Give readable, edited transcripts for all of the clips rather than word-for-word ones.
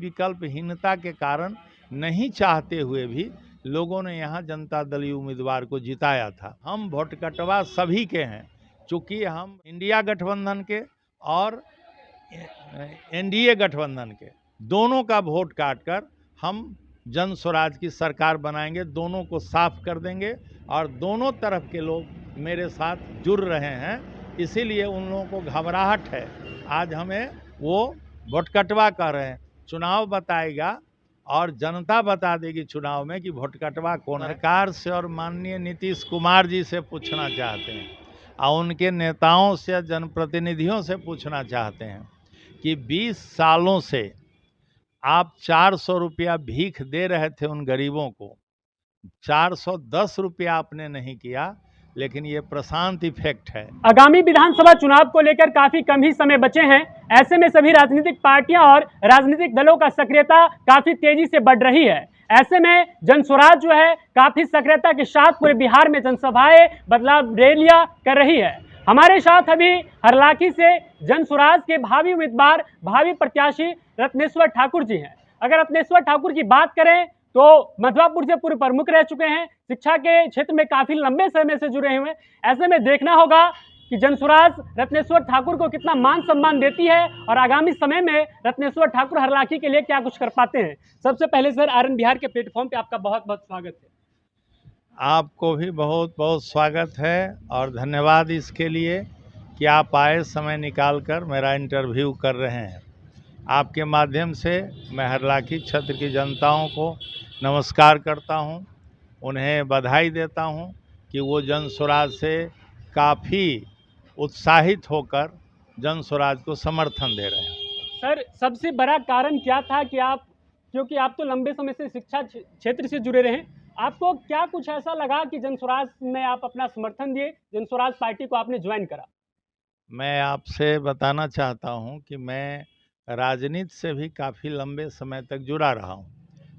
विकल्पहीनता के कारण नहीं चाहते हुए भी लोगों ने यहाँ जनता दलीय उम्मीदवार को जिताया था। हम वोट कटवा सभी के हैं, चूँकि हम इंडिया गठबंधन के और एनडीए गठबंधन के दोनों का वोट काटकर हम जन स्वराज की सरकार बनाएंगे, दोनों को साफ कर देंगे और दोनों तरफ के लोग मेरे साथ जुड़ रहे हैं, इसीलिए उन लोगों को घबराहट है। आज हमें वो वोट कटवा कह रहे हैं, चुनाव बताएगा और जनता बता देगी चुनाव में कि वोट कटवा कौन है। सरकार से और माननीय नीतीश कुमार जी से पूछना चाहते हैं और उनके नेताओं से, जनप्रतिनिधियों से पूछना चाहते हैं कि 20 सालों से आप 400 रुपया भीख दे रहे थे उन गरीबों को, 410 रुपया आपने नहीं किया, लेकिन ये प्रशांत इफेक्ट है। आगामी विधानसभा चुनाव को लेकर काफी कम ही समय बचे हैं। ऐसे में सभी राजनीतिक पार्टियां और राजनीतिक दलों का सक्रियता काफी तेजी से बढ़ रही है। ऐसे में जन स्वराज जो है काफी सक्रियता के साथ पूरे बिहार में जनसभाएं, बदलाव रैलियां कर रही है। हमारे साथ अभी हरलाखी से जन स्वराज के भावी उम्मीदवार, भावी प्रत्याशी रत्नेश्वर ठाकुर जी हैं। अगर रत्नेश्वर ठाकुर की बात करें तो मधवापुर से पूर्व प्रमुख रह चुके हैं, शिक्षा के क्षेत्र में काफी लंबे समय से जुड़े हुए हैं। ऐसे में देखना होगा कि जन स्वराज रत्नेश्वर ठाकुर को कितना मान सम्मान देती है और आगामी समय में रत्नेश्वर ठाकुर हरलाखी के लिए क्या कुछ कर पाते हैं। सबसे पहले सर, आरएन बिहार के प्लेटफॉर्म पे आपका बहुत बहुत स्वागत है। आपको भी बहुत बहुत स्वागत है और धन्यवाद इसके लिए कि आप आए, समय निकालकर मेरा इंटरव्यू कर रहे हैं। आपके माध्यम से मैं हरलाखी क्षेत्र की जनताओं को नमस्कार करता हूं, उन्हें बधाई देता हूं कि वो जन स्वराज से काफ़ी उत्साहित होकर जन स्वराज को समर्थन दे रहे हैं। सर, सबसे बड़ा कारण क्या था कि क्योंकि आप तो लंबे समय से शिक्षा क्षेत्र से जुड़े रहे, आपको क्या कुछ ऐसा लगा कि जन स्वराज में आप अपना समर्थन दिए, जन स्वराज पार्टी को आपने ज्वाइन करा? मैं आपसे बताना चाहता हूं कि मैं राजनीति से भी काफ़ी लंबे समय तक जुड़ा रहा हूं।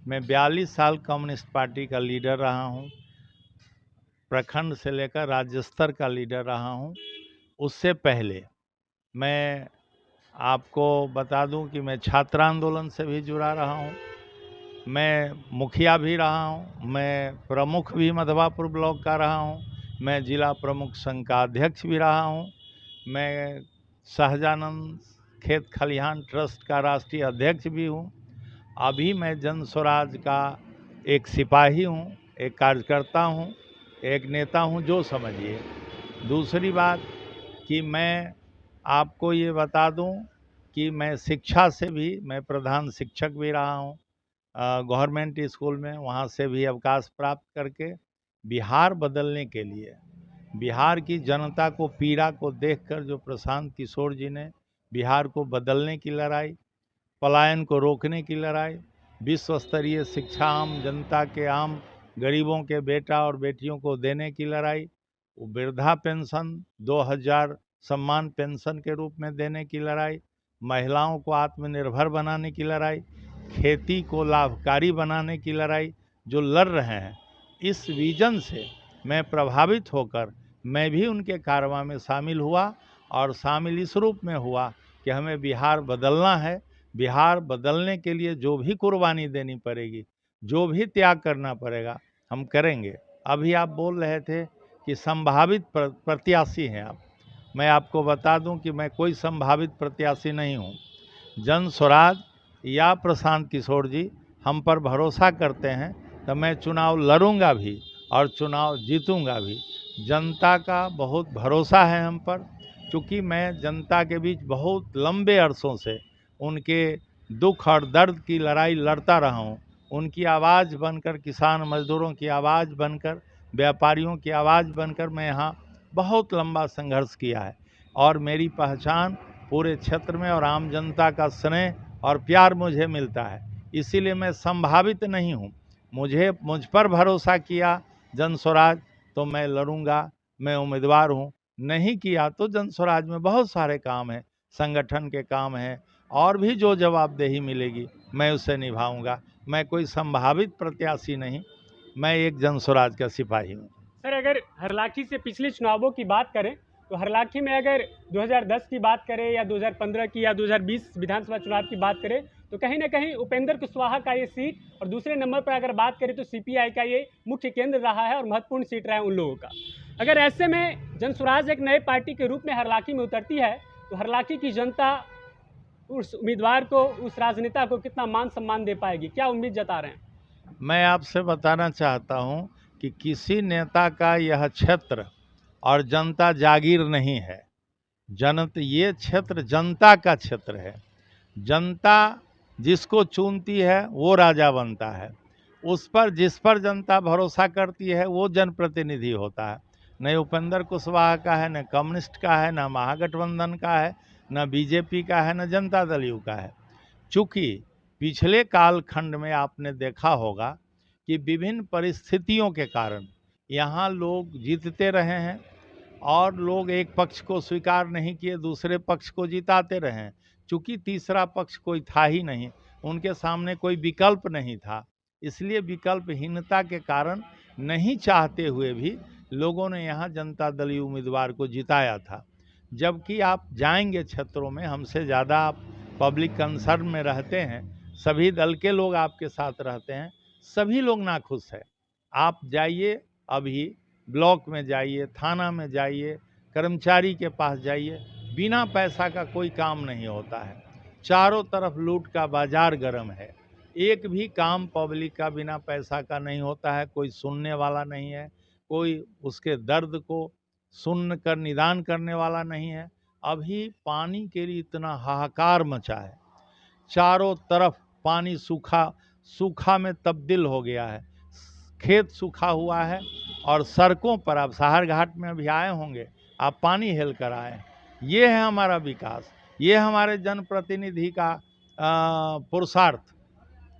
मैं 42 साल कम्युनिस्ट पार्टी का लीडर रहा हूं, प्रखंड से लेकर राज्य स्तर का लीडर रहा हूं। उससे पहले मैं आपको बता दूं कि मैं छात्र आंदोलन से भी जुड़ा रहा हूं, मैं मुखिया भी रहा हूं, मैं प्रमुख भी मधवापुर ब्लॉक का रहा हूं, मैं जिला प्रमुख संघ का अध्यक्ष भी रहा हूं, मैं सहजानंद खेत खलिहान ट्रस्ट का राष्ट्रीय अध्यक्ष भी हूं। अभी मैं जन स्वराज का एक सिपाही हूं, एक कार्यकर्ता हूं, एक नेता हूं, जो समझिए। दूसरी बात कि मैं आपको ये बता दूं कि मैं शिक्षा से भी, मैं प्रधान शिक्षक भी रहा हूं गवर्नमेंट स्कूल में, वहाँ से भी अवकाश प्राप्त करके बिहार बदलने के लिए, बिहार की जनता को पीड़ा को देखकर जो प्रशांत किशोर जी ने बिहार को बदलने की लड़ाई, पलायन को रोकने की लड़ाई, विश्व स्तरीय शिक्षा आम जनता के, आम गरीबों के बेटा और बेटियों को देने की लड़ाई, वो वृद्धा पेंशन 2000 सम्मान पेंशन के रूप में देने की लड़ाई, महिलाओं को आत्मनिर्भर बनाने की लड़ाई, खेती को लाभकारी बनाने की लड़ाई जो लड़ रहे हैं, इस विजन से मैं प्रभावित होकर मैं भी उनके कारवां में शामिल हुआ और शामिल इस रूप में हुआ कि हमें बिहार बदलना है। बिहार बदलने के लिए जो भी कुर्बानी देनी पड़ेगी, जो भी त्याग करना पड़ेगा, हम करेंगे। अभी आप बोल रहे थे कि संभावित प्रत्याशी हैं आप। मैं आपको बता दूं कि मैं कोई संभावित प्रत्याशी नहीं हूं। जन स्वराज या प्रशांत किशोर जी हम पर भरोसा करते हैं तो मैं चुनाव लड़ूंगा भी और चुनाव जीतूंगा भी। जनता का बहुत भरोसा है हम पर, क्योंकि मैं जनता के बीच बहुत लंबे अरसों से उनके दुख और दर्द की लड़ाई लड़ता रहा हूँ। उनकी आवाज़ बनकर, किसान मजदूरों की आवाज़ बनकर, व्यापारियों की आवाज़ बनकर मैं यहाँ बहुत लंबा संघर्ष किया है और मेरी पहचान पूरे क्षेत्र में और आम जनता का स्नेह और प्यार मुझे मिलता है। इसीलिए मैं संभावित नहीं हूँ। मुझ पर भरोसा किया जन स्वराज तो मैं लड़ूंगा, मैं उम्मीदवार हूँ। नहीं किया तो जन स्वराज में बहुत सारे काम हैं, संगठन के काम हैं, और भी जो जवाबदेही मिलेगी मैं उसे निभाऊंगा। मैं कोई संभावित प्रत्याशी नहीं, मैं एक जन स्वराज का सिपाही हूँ। सर, अगर हरलाखी से पिछले चुनावों की बात करें तो हरलाखी में अगर 2010 की बात करें या 2015 की या 2020 विधानसभा चुनाव की बात करें तो कहीं ना कहीं उपेंद्र कुशवाहा का ये सीट, और दूसरे नंबर पर अगर बात करें तो सीपीआई का ये मुख्य केंद्र रहा है और महत्वपूर्ण सीट रहा है उन लोगों का। अगर ऐसे में जनसुराज एक नए पार्टी के रूप में हरलाखी में उतरती है तो हरलाखी की जनता उस उम्मीदवार को, उस राजनेता को कितना मान सम्मान दे पाएगी, क्या उम्मीद जता रहे हैं? मैं आपसे बताना चाहता हूं कि किसी नेता का यह क्षेत्र और जनता जागीर नहीं है। ये क्षेत्र जनता का क्षेत्र है। जनता जिसको चुनती है वो राजा बनता है। जिस पर जनता भरोसा करती है वो जनप्रतिनिधि होता है। न उपेंद्र कुशवाहा का है, न कम्युनिस्ट का है, न महागठबंधन का है, न बीजेपी का है, न जनता दल यू का है। चूँकि पिछले कालखंड में आपने देखा होगा कि विभिन्न परिस्थितियों के कारण यहाँ लोग जीतते रहे हैं और लोग एक पक्ष को स्वीकार नहीं किए, दूसरे पक्ष को जिताते रहे। चूँकि तीसरा पक्ष कोई था ही नहीं, उनके सामने कोई विकल्प नहीं था, इसलिए विकल्पहीनता के कारण नहीं चाहते हुए भी लोगों ने यहाँ जनता दल उम्मीदवार को जिताया था। जबकि आप जाएंगे क्षेत्रों में, हमसे ज़्यादा आप पब्लिक कंसर्न में रहते हैं, सभी दल के लोग आपके साथ रहते हैं, सभी लोग नाखुश हैं। आप जाइए, अभी ब्लॉक में जाइए, थाना में जाइए, कर्मचारी के पास जाइए, बिना पैसा का कोई काम नहीं होता है। चारों तरफ लूट का बाजार गर्म है। एक भी काम पब्लिक का बिना पैसा का नहीं होता है। कोई सुनने वाला नहीं है, कोई उसके दर्द को सुन कर निदान करने वाला नहीं है। अभी पानी के लिए इतना हाहाकार मचा है, चारों तरफ पानी सूखा में तब्दील हो गया है। खेत सूखा हुआ है और सड़कों पर, आप सहार घाट में अभी आए होंगे, आप पानी हेल कर आए। ये है हमारा विकास, ये हमारे जनप्रतिनिधि का पुरुषार्थ।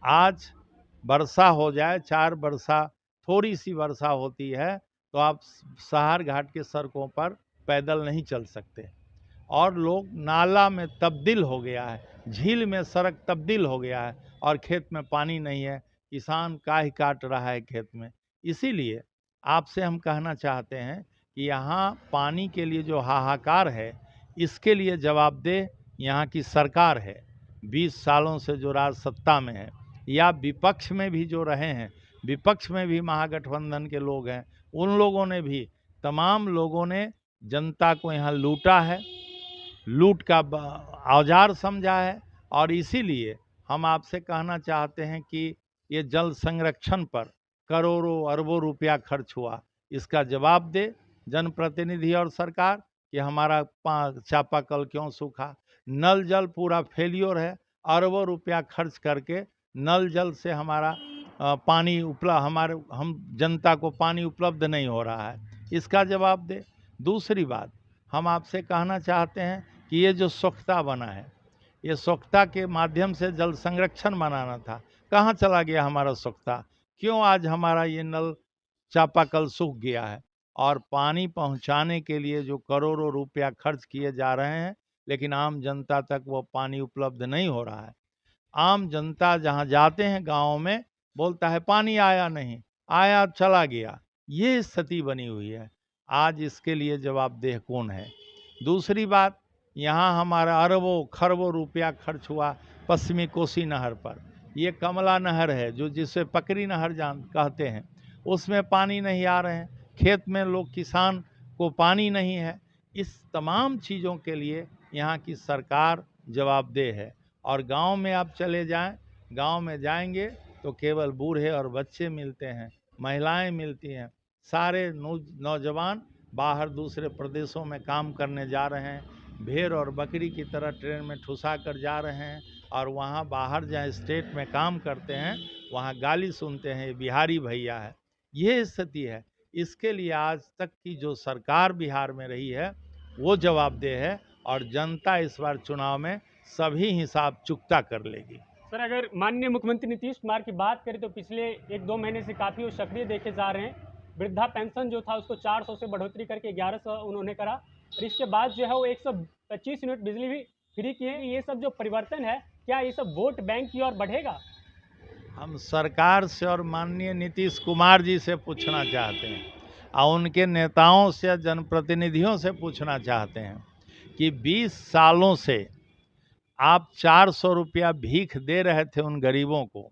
आज वर्षा हो जाए, 4 वर्षा, थोड़ी सी वर्षा होती है तो आप सहार घाट के सड़कों पर पैदल नहीं चल सकते, और लोग नाला में तब्दील हो गया है, झील में सड़क तब्दील हो गया है, और खेत में पानी नहीं है, किसान काहे काट रहा है खेत में। इसीलिए आपसे हम कहना चाहते हैं कि यहाँ पानी के लिए जो हाहाकार है, इसके लिए जवाबदेह यहाँ की सरकार है। 20 सालों से जो राज सत्ता में है, या विपक्ष में भी जो रहे हैं, विपक्ष में भी महागठबंधन के लोग हैं, उन लोगों ने भी, तमाम लोगों ने जनता को यहाँ लूटा है, लूट का औजार समझा है। और इसीलिए हम आपसे कहना चाहते हैं कि ये जल संरक्षण पर करोड़ों अरबों रुपया खर्च हुआ, इसका जवाब दे जनप्रतिनिधि और सरकार कि हमारा चापाकल क्यों सूखा। नल जल पूरा फेलियर है, अरबों रुपया खर्च करके नल जल से हमारा पानी हम जनता को पानी उपलब्ध नहीं हो रहा है, इसका जवाब दे। दूसरी बात, हम आपसे कहना चाहते हैं कि ये जो स्वच्छता बना है, ये स्वच्छता के माध्यम से जल संरक्षण बनाना था, कहाँ चला गया हमारा स्वच्छता? क्यों आज हमारा ये नल चापाकल सूख गया है? और पानी पहुंचाने के लिए जो करोड़ों रुपया खर्च किए जा रहे हैं, लेकिन आम जनता तक वो पानी उपलब्ध नहीं हो रहा है। आम जनता जहां जाते हैं गाँव में, बोलता है पानी आया नहीं, आया चला गया, ये स्थिति बनी हुई है। आज इसके लिए जवाबदेह कौन है? दूसरी बात, यहाँ हमारा अरबों खरबों रुपया खर्च हुआ पश्चिमी कोसी नहर पर। ये कमला नहर है, जो जिसे पकरी नहर कहते हैं, उसमें पानी नहीं आ रहे हैं, खेत में लोग, किसान को पानी नहीं है। इस तमाम चीज़ों के लिए यहाँ की सरकार जवाबदेह है। और गांव में आप चले जाएं, गांव में जाएंगे तो केवल बूढ़े और बच्चे मिलते हैं, महिलाएं मिलती हैं, सारे नौजवान बाहर दूसरे प्रदेशों में काम करने जा रहे हैं, भेड़ और बकरी की तरह ट्रेन में ठुसा कर जा रहे हैं, और वहाँ बाहर जहाँ स्टेट में काम करते हैं वहाँ गाली सुनते हैं, ये बिहारी भैया है। ये स्थिति है। इसके लिए आज तक की जो सरकार बिहार में रही है वो जवाबदेह है, और जनता इस बार चुनाव में सभी हिसाब चुकता कर लेगी। सर, अगर माननीय मुख्यमंत्री नीतीश कुमार की बात करें तो पिछले 1-2 महीने से काफ़ी वो सक्रिय देखे जा रहे हैं। वृद्धा पेंशन जो था उसको 400 से बढ़ोतरी करके 1100 उन्होंने करा, और इसके बाद जो है वो 125 यूनिट बिजली भी फ्री किए। ये सब जो परिवर्तन है, क्या ये सब वोट बैंक की ओर बढ़ेगा? हम सरकार से और माननीय नीतीश कुमार जी से पूछना चाहते हैं, और उनके नेताओं से, जनप्रतिनिधियों से पूछना चाहते हैं कि 20 सालों से आप 400 रुपया भीख दे रहे थे उन गरीबों को,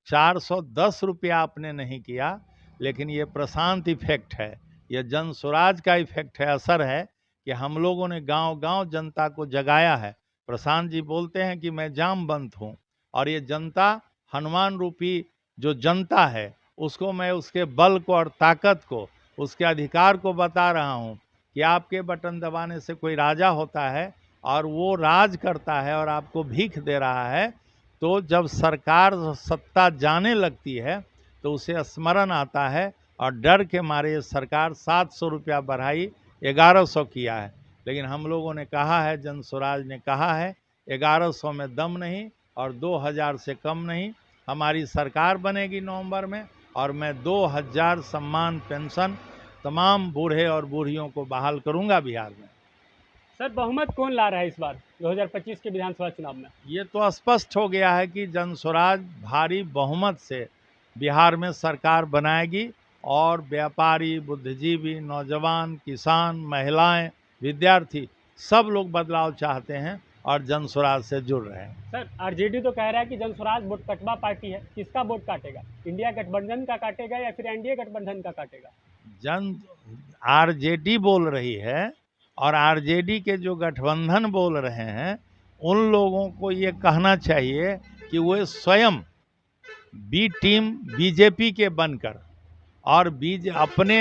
410 रुपया आपने नहीं किया, लेकिन ये प्रशांत इफेक्ट है, ये जन स्वराज का इफेक्ट है, असर है कि हम लोगों ने गांव-गांव जनता को जगाया है। प्रशांत जी बोलते हैं कि मैं जामवंत हूँ, और ये जनता हनुमान रूपी जो जनता है, उसको मैं उसके बल को और ताकत को, उसके अधिकार को बता रहा हूँ कि आपके बटन दबाने से कोई राजा होता है और वो राज करता है और आपको भीख दे रहा है, तो जब सरकार सत्ता जाने लगती है तो उसे स्मरण आता है और डर के मारे सरकार 700 रुपया बढ़ाई 1100 किया है। लेकिन हम लोगों ने कहा है, जन स्वराज ने कहा है, 1100 में दम नहीं और 2000 से कम नहीं। हमारी सरकार बनेगी नवंबर में और मैं 2000 सम्मान पेंशन तमाम बूढ़े और बूढ़ियों को बहाल करूंगा बिहार में। सर, बहुमत कौन ला रहा है इस बार 2025 के विधानसभा चुनाव में? ये तो स्पष्ट हो गया है कि जन स्वराज भारी बहुमत से बिहार में सरकार बनाएगी और व्यापारी, बुद्धिजीवी, नौजवान, किसान, महिलाएं, विद्यार्थी सब लोग बदलाव चाहते हैं और जन स्वराज से जुड़ रहे हैं। सर, आरजेडी तो कह रहा है कि जन स्वराज वोट कटवा पार्टी है, किसका वोट काटेगा? इंडिया गठबंधन का काटेगा या फिर एनडीए गठबंधन का काटेगा? जन आरजेडी बोल रही है और आरजेडी के जो गठबंधन बोल रहे हैं, उन लोगों को ये कहना चाहिए कि वे स्वयं बी टीम बीजेपी के बनकर और अपने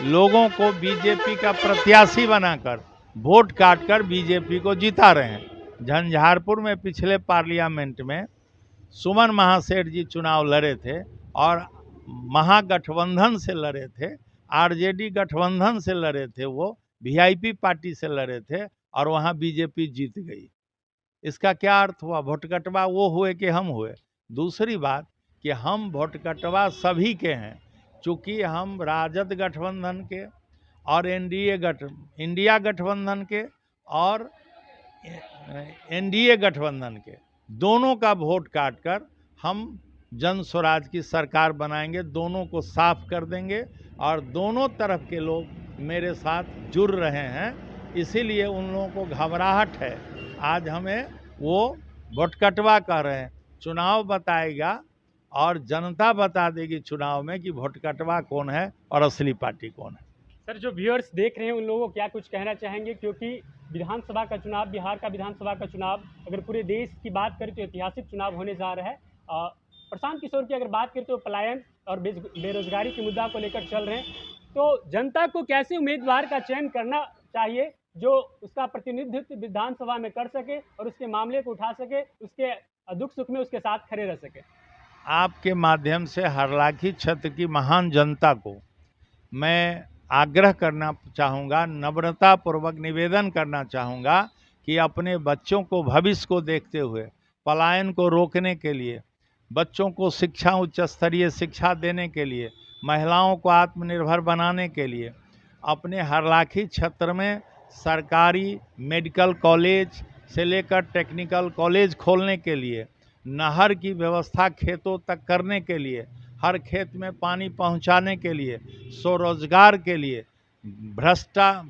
लोगों को बीजेपी का प्रत्याशी बनाकर वोट काटकर बीजेपी को जिता रहे हैं। झंझारपुर में पिछले पार्लियामेंट में सुमन महासेठ जी चुनाव लड़े थे और महागठबंधन से लड़े थे, आरजेडी गठबंधन से लड़े थे, वो वीआईपी पार्टी से लड़े थे और वहाँ बीजेपी जीत गई। इसका क्या अर्थ हुआ? भोटकटवा वो हुए कि हम हुए? दूसरी बात कि हम भोटकटवा सभी के हैं, चूँकि हम राजद गठबंधन के और इंडिया गठबंधन के और एनडीए गठबंधन के दोनों का वोट काटकर हम जन स्वराज की सरकार बनाएंगे, दोनों को साफ कर देंगे और दोनों तरफ के लोग मेरे साथ जुड़ रहे हैं। इसीलिए उन लोगों को घबराहट है। आज हमें वो भोटकटवा कह रहे हैं। चुनाव बताएगा और जनता बता देगी चुनाव में कि भोटकटवा कौन है और असली पार्टी कौन है। सर, जो व्यूअर्स देख रहे हैं उन लोगों को क्या कुछ कहना चाहेंगे, क्योंकि विधानसभा का चुनाव, बिहार का विधानसभा का चुनाव अगर पूरे देश की बात करें तो ऐतिहासिक चुनाव होने जा रहा है। प्रशांत किशोर की अगर बात करें तो पलायन और बेरोजगारी के मुद्दा को लेकर चल रहे हैं, तो जनता को कैसे उम्मीदवार का चयन करना चाहिए जो उसका प्रतिनिधित्व विधानसभा में कर सके और उसके मामले को उठा सके, उसके दुख सुख में उसके साथ खड़े रह सके? आपके माध्यम से हरलाखी क्षेत्र की महान जनता को मैं आग्रह करना चाहूँगा, नम्रतापूर्वक निवेदन करना चाहूँगा कि अपने बच्चों को भविष्य को देखते हुए पलायन को रोकने के लिए, बच्चों को शिक्षा, उच्च स्तरीय शिक्षा देने के लिए, महिलाओं को आत्मनिर्भर बनाने के लिए अपने हरलाखी क्षेत्र में सरकारी मेडिकल कॉलेज से लेकर टेक्निकल कॉलेज खोलने के लिए, नहर की व्यवस्था खेतों तक करने के लिए, हर खेत में पानी पहुंचाने के लिए, स्वरोजगार के लिए,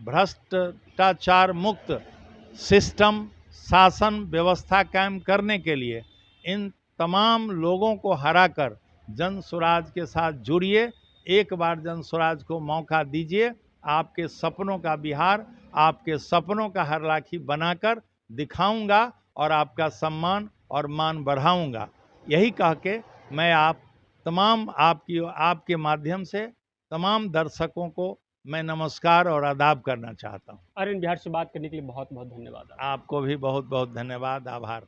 भ्रष्टाचार मुक्त सिस्टम शासन व्यवस्था कायम करने के लिए इन तमाम लोगों को हराकर जन स्वराज के साथ जुड़िए। एक बार जन स्वराज को मौका दीजिए, आपके सपनों का बिहार, आपके सपनों का हरलाखी बनाकर दिखाऊंगा और आपका सम्मान और मान बढ़ाऊंगा। यही कह के मैं तमाम आपके माध्यम से तमाम दर्शकों को मैं नमस्कार और आदाब करना चाहता हूं। आर एन बिहार से बात करने के लिए बहुत बहुत धन्यवाद। आपको भी बहुत बहुत धन्यवाद, आभार।